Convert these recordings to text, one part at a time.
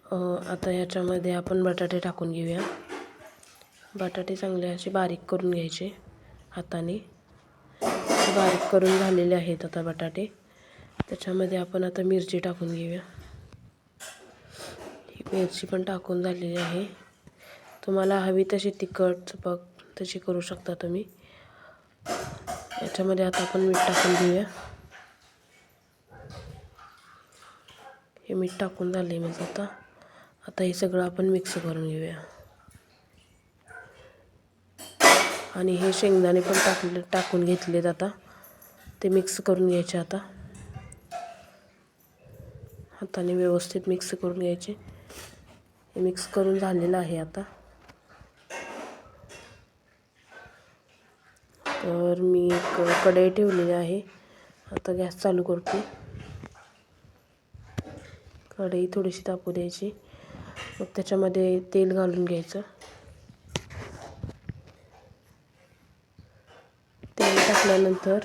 आता ह्याच्यामध्ये आपण बटाटे टाकून घेऊया। बटाटे चांगले असे बारीक करून घ्यायचे हाताने। बारीक करून झालेले आहेत आता बटाटे। त्याच्यामध्ये आपण आता मिरची टाकून घेऊया। ही मिरची पण टाकून झालेली आहे। तुम्हाला हवी तशी तिखट चपक तशी करू शकता तुम्ही। याच्यामध्ये आता आपण मीठ टाकून घेऊया। हे मीठ टाकून झाले मग आता हे सगळं आपण मिक्स करून घेऊया। आणि हे शेंगदाणे पण टाकून घेतलेत आता। ते मिक्स करून घ्यायचे आता। हाताने व्यवस्थित मिक्स करून घ्यायचे। हे मिक्स करून झालेलं आहे आता। तर मी एक कढई ठेवलेली आहे। आता गॅस चालू करते। कढई थोडीशी तापू द्यायची। मग त्याच्यामध्ये तेल घालून घ्यायचं। तेल टाकल्यानंतर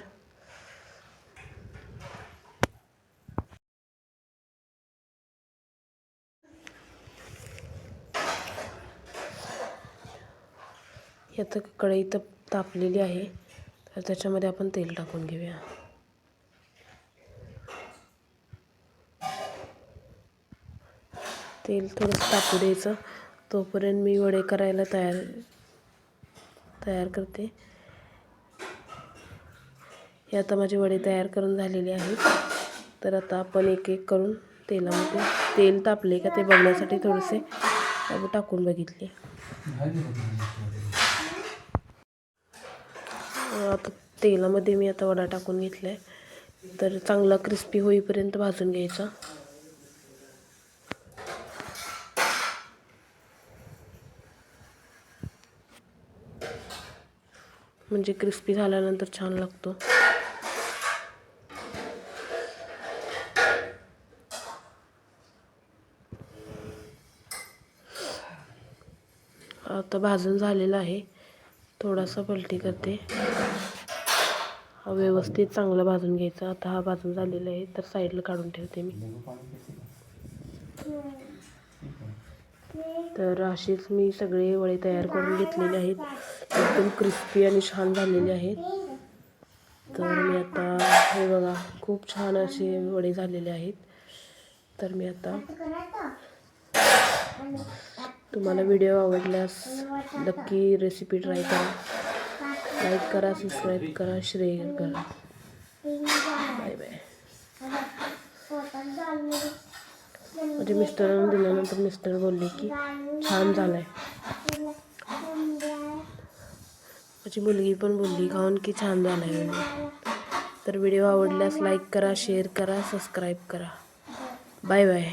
आता कढई तापलेली आहे। तर त्याच्यामध्ये आपण तेल टाकून घेऊया। तेल थोडंसं तापू द्यायचं। तोपर्यंत मी वडे करायला तयार करते। हे आता माझे वडे तयार करून झालेले आहेत। तर आता आपण एक एक करून तेलामध्ये तेल तापले का ते बघण्यासाठी थोडेसे टाकून बघितले। आता तेलामध्ये मी आता वडा टाकून घेतलाय। तर चांगला क्रिस्पी होईपर्यंत भाजून घ्यायचा। म्हणजे क्रिस्पी झाल्यानंतर छान लागतो। आता भाजून झालेला आहे। थोडासा पलटी करते। व्यवस्थित चांगलं भाजून घ्यायचं। आता हा भाजून झालेला आहे तर साईडला काढून ठेवते मी। तर अशीच मी सगळे वडे तयार करून घेतलेले आहेत। एकदम क्रिस्पी आणि छान झालेले आहेत। तर मी आता हे बघा खूप छान असे वडे झालेले आहेत। तर मी आता तुम्हाला व्हिडिओ आवडल्यास नक्की रेसिपी ट्राय करा। लाईक करा, सबस्क्राईब करा, शेअर करा। Bye bye. माझे मिस्टरांना दिल्यानंतर मिस्टर बोलले की छान झालाय। माझी मुलगी पण बोलली खाऊन की छान झालाय म्हणून। तर व्हिडिओ आवडल्यास लाईक करा, शेअर करा, सबस्क्राईब करा। Bye bye.